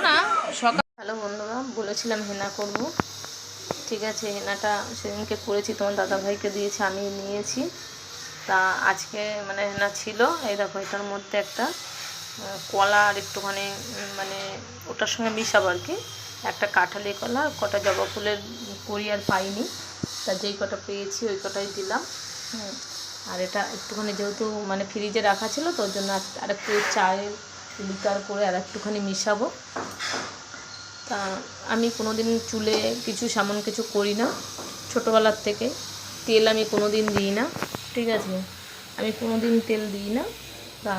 না সকাল। হ্যালো বন্ধুরা, বলেছিলাম হেনা করব, ঠিক আছে। হেনাটা সেদিনকে করেছি, তোমার দাদাভাইকে দিয়েছি, আমি নিয়েছি। তা আজকে মানে হেনা ছিল, এই দেখো এটার মধ্যে একটা কলা আর একটুখানি মানে ওটার সঙ্গে মিশাবো আর কি। একটা কাঁঠালি কলা, কটা জবা ফুলের কড়ি আর পাইনি, তা যেই কটা পেয়েছি ওই কটাই দিলাম। আর এটা একটুখানি যেহেতু মানে ফ্রিজে রাখা ছিল, তো ওর জন্য আর একটু চায়ের লিকার করে আর একটুখানি মিশাবো। তা আমি কোনো দিন চুলে সেমন কিছু করি না, ছোটোবেলার থেকে তেল আমি কোনো দিন দিই না, ঠিক আছে। আমি কোনো দিন তেল দিই না। তা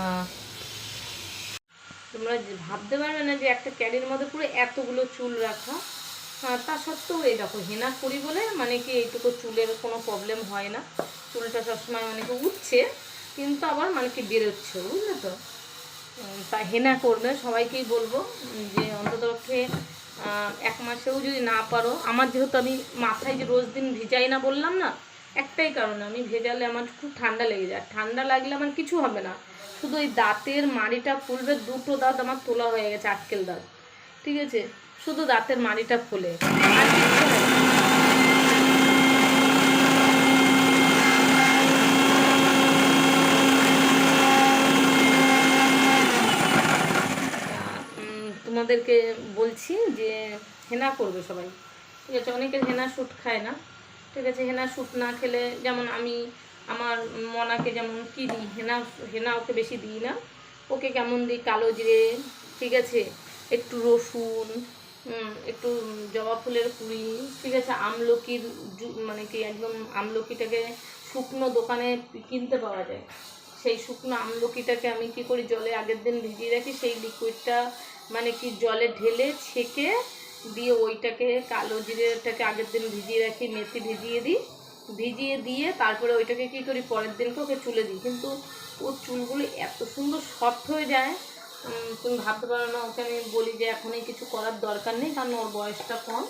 তোমরা ভাবতে পারবে না যে একটা ক্যারির মধ্যে পুরো এতগুলো চুল রাখা। তা সত্ত্বেও এই দেখো হেনা করি বলে মানে কি এইটুকু চুলের কোনো প্রবলেম হয় না। চুলটা সবসময় মানে কি উঠছে, কিন্তু আবার মানে কি বেরোচ্ছে, বুঝলে তো। তা হেনা করবে, সবাইকেই বলবো যে অন্ততপক্ষে 1 মাসেও যদি না পারো, আমার যেহেতু আমি মাথায় যে রোজ দিন ভিজাই না বললাম না, একটাই কারণে আমি ভেজালে আমার খুব ঠান্ডা লেগে যায়। ঠান্ডা লাগলে আমার কিছু হবে না, শুধু ওই দাঁতের মাড়িটা ফুলবে। 2টো দাঁত আমার তোলা হয়ে গেছে, আটকেল দাঁত, ঠিক আছে। শুধু দাঁতের মাড়িটা ফুলে, আর কিছু হয় না। তোমাদেরকে বলছি যে হেনা করবে সবাই, ঠিক আছে। অনেকের হেনা শ্যুট খায় না, ঠিক আছে। হেনা শ্যুট না খেলে, যেমন আমি আমার মনাকে যেমন কী দিই, হেনা ওকে বেশি দিই না। ওকে কেমন দিই, কালো জিরে, ঠিক আছে, একটু রসুন, একটু জবা ফুলের কুড়ি, ঠিক আছে, আমলকির মানে কি একদম আমলকিটাকে শুকনো দোকানে কিনতে পাওয়া যায়, সেই শুকনো আমলকিটাকে আমি কি করি, জলে আগের দিন ভিজিয়ে রাখি, সেই লিকুইডটা মানে কি জলে ঢেলে ছেঁকে দিয়ে ওইটাকে কালো জিরেটাকে আগের দিন ভিজিয়ে রাখি, মেথি ভিজিয়ে দিই, ভিজিয়ে দিয়ে তারপরে ওইটাকে কি করি, পরের দিনকে ওকে চুলে দিই। কিন্তু ওর চুলগুলো এত সুন্দর সফট হয়ে যায়, তুমি ভাবতে পারো না। ওকে আমি বলি যে এখনই কিছু করার দরকার নেই, কারণ ওর বয়সটা কম।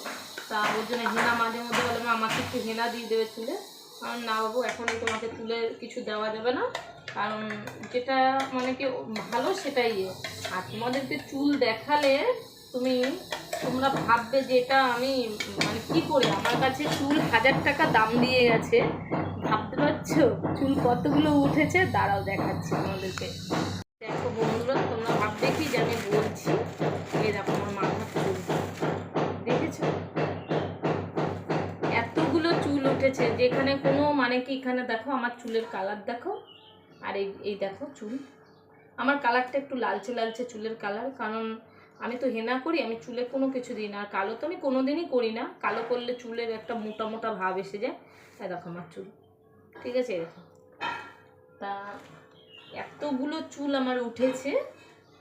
তা ওর জন্য হেনা মাঝে মধ্যে বলে আমাকে একটু হেনা দিয়ে দেবে চুলে। কারণ না বাবু, এখনই তোমাকে চুলে কিছু দেওয়া যাবে না, কারণ যেটা মানে কি ভালো সেটাই। আর তোমাদেরকে চুল দেখালে তোমরা ভাববে যে এটা আমি মানে কি করি, আমার কাছে চুল 1000 টাকা দাম দিয়ে গেছে, ভাবতে পারছো চুল কতগুলো উঠেছে। দাঁড়াও দেখাচ্ছি তোমাদেরকে। দেখো বন্ধুরা, তোমরা ভাববে কি যে আমি বলছি, এই দেখো আমার মাথার চুল, দেখেছো এতগুলো চুল উঠেছে, যেখানে কোনো মানে কি, এখানে দেখো আমার চুলের কালার দেখো, আর এই দেখো চুল। আমার কালারটা একটু লালচে লালচে চুলের কালার, কারণ আমি তো হেনা করি, আমি চুলে কোনো কিছু দিই না। আর কালো তো আমি কোনো দিনই করি না, কালো করলে চুলের একটা মোটা মোটা ভাব এসে যায়। তাই দেখো আমার চুল, ঠিক আছে, এরকম। তা এতগুলো চুল আমার উঠেছে,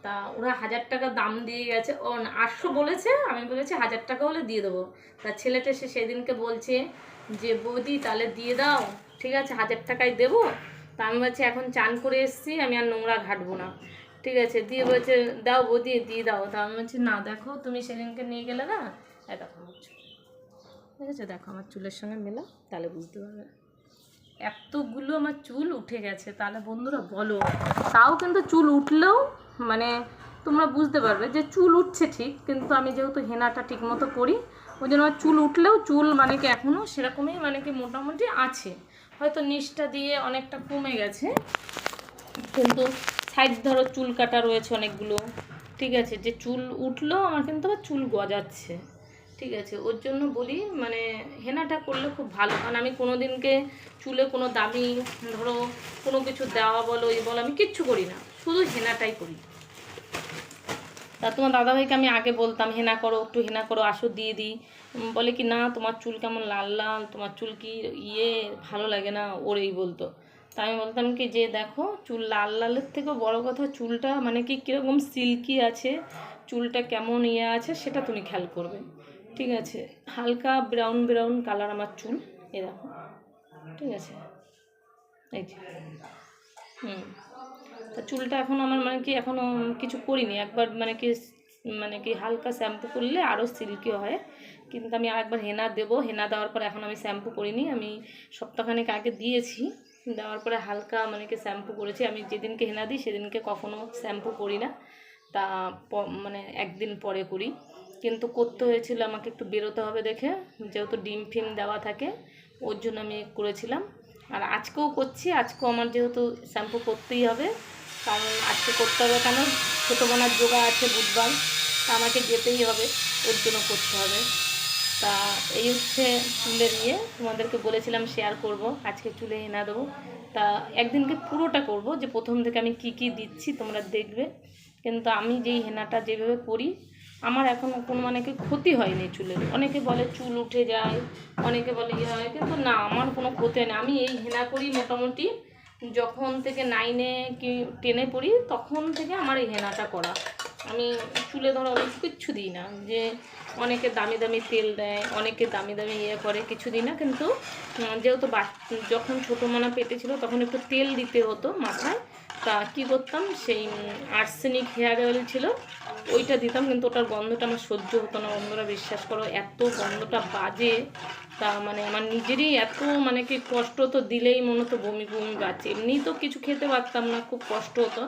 তা ওরা 1000 টাকা দাম দিয়ে গেছে। ও 800 বলেছে, আমি বলেছি 1000 টাকা হলে দিয়ে দেবো। তা ছেলেটা সে সেদিনকে বলছে যে বৌদি তাহলে দিয়ে দাও, ঠিক আছে 1000 টাকায় দেবো। তা আমি বলছি এখন চান করে এসেছি, আমি আর নোংরা ঘাটবো না, ঠিক আছে। দিয়ে বলছে দাও বৌদি দিয়ে দাও। তা আমি বলছি না, দেখো তুমি সেদিনকে নিয়ে গেলে না, দেখো আমার চুল, ঠিক আছে, দেখো আমার চুলের সঙ্গে মেলা, তাহলে বুঝতে পারবে এতগুলো আমার চুল উঠে গেছে। তাহলে বন্ধুরা বলো, তাও কিন্তু চুল উঠলেও মানে তোমরা বুঝতে পারবে যে চুল উঠছে ঠিক, কিন্তু আমি যেহেতু হেনাটা ঠিক মতো করি, ওই জন্য আমার চুল উঠলেও চুল মানে কি এখনও সেরকমই মানে কি মোটামুটি আছে। হয়তো নিচটা দিয়ে অনেকটা কমে গেছে, কিন্তু সাইড ধরো চুল কাটা রয়েছে অনেকগুলো, ঠিক আছে। যে চুল উঠলেও আমার কিন্তু আবার চুল গজাচ্ছে, ঠিক আছে। ওর জন্য বলি মানে হেনাটা করলে খুব ভালো, কারণ আমি কোনো দিনকে চুলে কোনো দামি ধরো কোনো কিছু দেওয়া বলো এই বলো আমি কিচ্ছু করি না, শুধু হেনাটাই করি। তা তোমার দাদাভাইকে আমি আগে বলতাম হেনা করো, একটু হেনা করো, আসো দিয়ে দিই। বলে কি না তোমার চুল কেমন লাল লাল, তোমার চুল কি ভালো লাগে না, ওরেই বলতো। তা আমি বলতাম কি যে দেখো চুল লাল লালের থেকেও বড় কথা চুলটা মানে কি কীরকম সিল্কি আছে, চুলটা কেমন আছে সেটা তুমি খেয়াল করবে, ঠিক আছে। হালকা ব্রাউন ব্রাউন কালার আমার চুল, এ দেখো, ঠিক আছে, এই যে তা চুলটা এখন আমার মানে কি এখনও কিছু করিনি, একবার মানে কি হালকা শ্যাম্পু করলে আরও সিল্কি হয়। কিন্তু আমি আরেকবার হেনা দেবো, হেনা দেওয়ার পর এখন আমি শ্যাম্পু করিনি, আমি সপ্তাহখানেক আগে দিয়েছি, দেওয়ার পরে হালকা মানে কি শ্যাম্পু করেছি। আমি যেদিনকে হেনা দিই সেদিনকে কখনো শ্যাম্পু করি না, তা মানে একদিন পরে করি। কিন্তু করতে হয়েছিল আমাকে, একটু বেরোতে হবে দেখে, যেহেতু ডিম ফিম দেওয়া থাকে ওর জন্য আমি করেছিলাম। আর আজকেও করছি, আজকেও আমার যেহেতু শ্যাম্পু করতেই হবে, কারণ আজকে করতে হবে কেন, ছোটো বোনার যোগা আছে বুধবার, তা আমাকে যেতেই হবে, ওর জন্য করতে হবে। তা এই হচ্ছে চুলের ইয়ে, তোমাদেরকে বলেছিলাম শেয়ার করব, আজকে চুলে হেনা দেবো। তা একদিনকে পুরোটা করব, যে প্রথম থেকে আমি কি কি দিচ্ছি তোমরা দেখবে। কিন্তু আমি যেই হেনাটা যেভাবে করি, আমার এখনও কোনো মানে কি ক্ষতি হয়নি চুলের। অনেকে বলে চুল উঠে যায়, অনেকে বলে ইয়ে হয়, কিন্তু না, আমার কোনো ক্ষতি হয় না। আমি এই হেনা করি মোটামুটি যখন থেকে 9-এ কি 10-এ পড়ি, তখন থেকে আমার এই হেনাটা করা। আমি চুলে ধরো আমি কিচ্ছু দিই না, যে অনেকে দামি দামি তেল দেয়, অনেকে দামি দামি ইয়ে করে, কিছু দিই না। কিন্তু যেহেতু যখন ছোটো মানা পেটে ছিল তখন একটু তেল দিতে হতো মাথায়, তা কী করতাম, সেই আর্সেনিক হেয়ার অয়েল ছিল ওইটা দিতাম, কিন্তু ওটার গন্ধটা আমার সহ্য হতো না। বন্ধুরা বিশ্বাস করো, এত গন্ধটা বাজে, তা মানে আমার নিজেরই এত মানে কি কষ্ট হতো, দিলেই মনে হতো বমি বমি বাজছে। এমনিই তো কিছু খেতে পারতাম না, খুব কষ্ট হতো।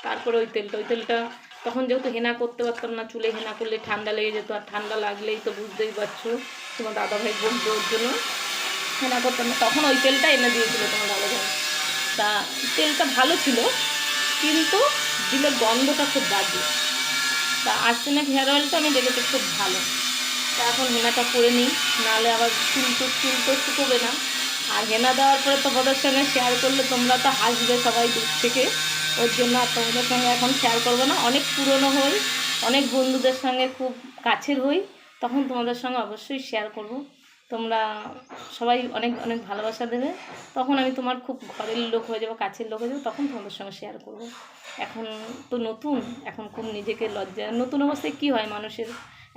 তারপরে ওই তেলটা তখন যেহেতু হেনা করতে পারতাম না, চুলে হেনা করলে ঠান্ডা লেগে যেত, আর ঠান্ডা লাগলেই তো বুঝতেই পারছো, তোমার দাদাভাই বলতো, ওর জন্য হেনা করতাম না। তখন ওই তেলটা এনে দিয়েছিল তোমার দাদাভাই। তা তেলটা ভালো ছিল, কিন্তু দিলে গন্ধটা খুব বাজে। তা আর্সেনিক হেয়ার অয়েলটা আমি দেখেছি খুব ভালো। তা এখন হেনাটা করে নিই, নাহলে আবার চুল তো শুকোবে না। আর হেনা দেওয়ার পরে তোমাদের সঙ্গে শেয়ার করলে তোমরা তো হাসবে সবাই দূর থেকে, ওর জন্য আর তোমাদের সঙ্গে এখন শেয়ার করবো না। অনেক পুরনো হই, অনেক বন্ধুদের সঙ্গে খুব কাছের হই, তখন তোমাদের সঙ্গে অবশ্যই শেয়ার করব। তোমরা সবাই অনেক অনেক ভালোবাসা দেবে, তখন আমি তোমার খুব ঘরের লোক হয়ে যাবো, কাছের লোক হয়ে যাবো, তখন তোমাদের সঙ্গে শেয়ার করব। এখন তো নতুন, এখন খুব নিজেকে লজ্জা, নতুন অবস্থায় কী হয় মানুষের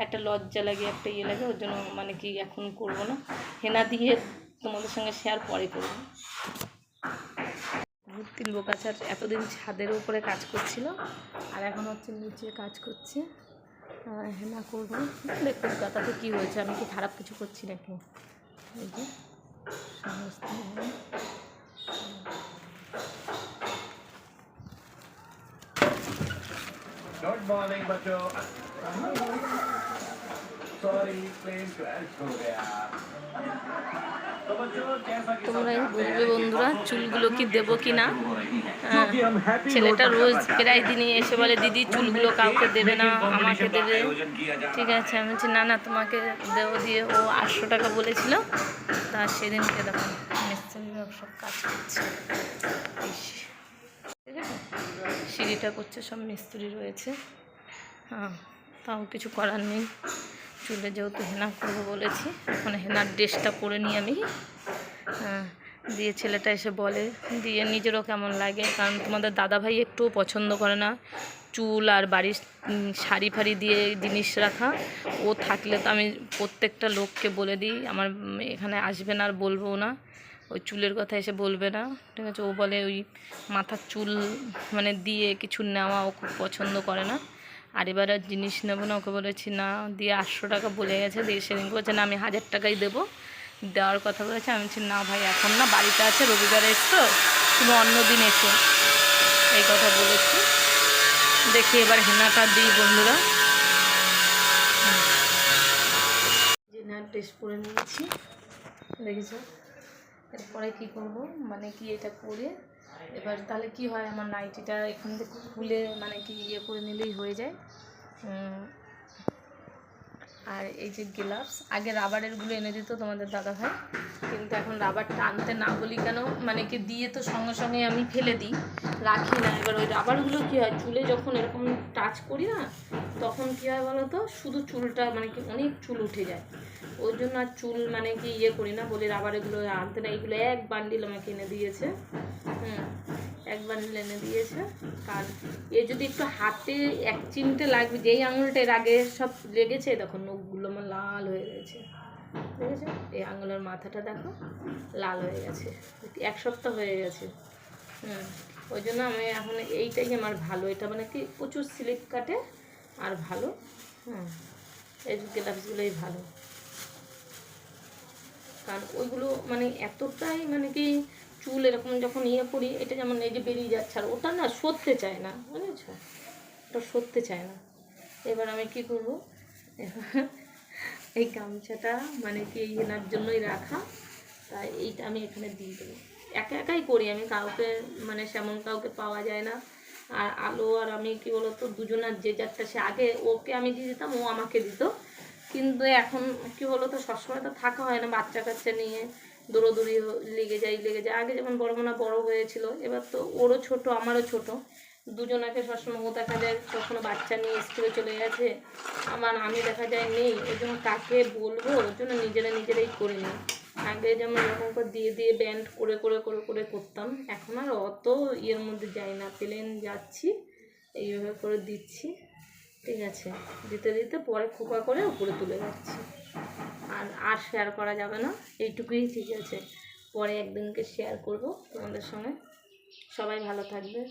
একটা লজ্জা লাগে, একটা ইয়ে লাগে, ওর জন্য মানে কি এখন করব না। হেনা দিয়ে তোমাদের সঙ্গে শেয়ার পরে করব। তিন বোকাচার এতদিন ছাদের উপরে কাজ করছিল, আর এখন হচ্ছে নিচে কাজ করছে, হেনা করবো। দেখো দাদাতে কী হয়েছে, আমি কি খারাপ কিছু করছি নাকি? এই যে সমস্ত Good morning, बच्चों. Sorry, plane crash हो गया. तो बच्चों जैसा कि তোমরাই सब जानते বলবে हैं कि বন্ধুরা, बरसों से চুলগুলো কি गर्मियों की দেবো কি না। छुट्टियां शुरू हो रही हैं. क्योंकि हम हैप्पी ছেলেটা नोट पर রোজ करना चाहते প্রায় हैं. দিনই এসে इसी বলে पर দিদি स्कूल চুলগুলো में কাউকে केक দেবে না, मेकिंग আমাকে कंपटीशन का দেবে। आयोजन किया जा ঠিক रहा আছে, है. আমি বলছি না না তোমাকে দেবো, দিয়ে ও 800 টাকা বলেছিল। তা সেদিনকে দেখো মিস্ত্রিরা সব কাজ করছে, ঠিক আছে, সিঁড়িটা করছে, সব মিস্ত্রি রয়েছে। হ্যাঁ, তাও কিছু করার নেই, চুলে যেহেতু হেনা করবো বলেছি, এখন হেনার ড্রেসটা পরে নিই আমি। দিয়ে ছেলেটা এসে বলে, দিয়ে নিজেরও কেমন লাগে, কারণ তোমাদের দাদাভাই একটুও পছন্দ করে না চুল আর বাড়ির শাড়ি ফাড়ি দিয়ে জিনিস রাখা। ও থাকলে তো আমি প্রত্যেকটা লোককে বলে দিই আমার এখানে আসবে না, আর বলবো না, ওই চুলের কথা এসে বলবে না, ঠিক আছে। ও বলে ওই মাথার চুল মানে দিয়ে কিছু নেওয়া ও খুব পছন্দ করে না। আর এবার আর জিনিস নেবো না, ওকে বলেছি না, দিয়ে 800 টাকা বলে গেছে, দিয়ে সেদিন বলছে না আমি 1000 টাকাই দেবো, দেওয়ার কথা বলেছে। আমি বলছি না ভাই এখন না, বাড়িতে আছে, রবিবারে এসছো, তুমি অন্য দিন এসো, এই কথা বলেছি। দেখি এবার হেনাটা দিই বন্ধুরা। হেনার ড্রেস পরে নিয়েছি, দেখেছ। এরপরে কি করব, মানে কি এটা করে এবার তাহলে কি হয়, আমার নাইটিটা এখান থেকে খুলে মানে কি ইয়ে করে নিলেই হয়ে যায়। আর এই যে গ্লাভস, আগে রাবারেরগুলো এনে দিত তোমাদের দাদাভাই, কিন্তু এখন রাবারটা আনতে না বলি কেন, মানে কি দিয়ে তো সঙ্গে সঙ্গে আমি ফেলে দিই, রাখি না। এবার ওই রাবারগুলো কী হয়, চুলে যখন এরকম টাচ করি না, তখন কী হয় বলো তো, শুধু চুলটা মানে কি অনেক চুল উঠে যায়, ওই জন্য আর চুল মানে কি ইয়ে করি না, বলি রাবারগুলো আনতে না। এইগুলো এক বান্ডিল আমাকে এনে দিয়েছে, এক বান্ডিল এনে দিয়েছে। আর এ যদি একটু হাতে এক চিমটে লাগবে, যেই আঙুলটার আগে সব লেগেছে, দেখো নখগুলো আমার লাল হয়ে গেছে, ঠিক আছে। এই আঙুলের মাথাটা দেখো লাল হয়ে গেছে, 1 সপ্তাহ হয়ে গেছে। ওই জন্য আমি এখন এইটাই আমার ভালো, এটা মানে কি প্রচুর স্লিপ কাটে আর ভালো। এই গ্লাভসগুলোই ভালো, কারণ ওইগুলো মানে এতটাই মানে কি চুল এরকম যখন ইয়ে করি, এটা যেমন এই যে বেরিয়ে যাচ্ছে, আর ওটা না সরতে চায় না, বুঝেছো, ওটা সরতে চায় না। এবার আমি কি করবো, এবার এই গামছাটা মানে কি এই হেনার জন্যই রাখা, তাই এইটা আমি এখানে দিয়ে দেবো। একা একাই করি আমি, কাউকে মানে সেমন কাউকে পাওয়া যায় না। আর আলো আর আমি কি বলতো দুজনের যে যারটা, সে আগে ওকে আমি দিয়ে দিতাম, ও আমাকে দিত, কিন্তু এখন কি বলতো সবসময় তো থাকা হয় না, বাচ্চা কাচ্চা নিয়ে দৌড়োদৌড়ি লেগে যায়। আগে যেমন বড় মনে বড় হয়েছিল, এবার তো ওরও ছোট আমারও ছোট, দুজনাকে সবসময় ও দেখা যায় কখনো বাচ্চা নিয়ে স্কুলে চলে গেছে, আমি দেখা যায় নেই, ওই জন্য কাকে বলবো, ওর জন্য নিজেরাই করে নিই। আগে যেমন এরকম করে দিয়ে দিয়ে ব্যান্ড করে করতাম, এখন আর অত ইয়ের মধ্যে যাই না, প্লেন যাচ্ছি এইভাবে করে দিচ্ছি, ঠিক আছে, দিতে দিতে পরে খোপা করে উপরে তুলে যাচ্ছি। আর শেয়ার করা যাবে না, এইটুকুই ঠিক আছে, পরে একদিনকে শেয়ার করব তোমাদের সঙ্গে। সবাই ভালো থাকবে।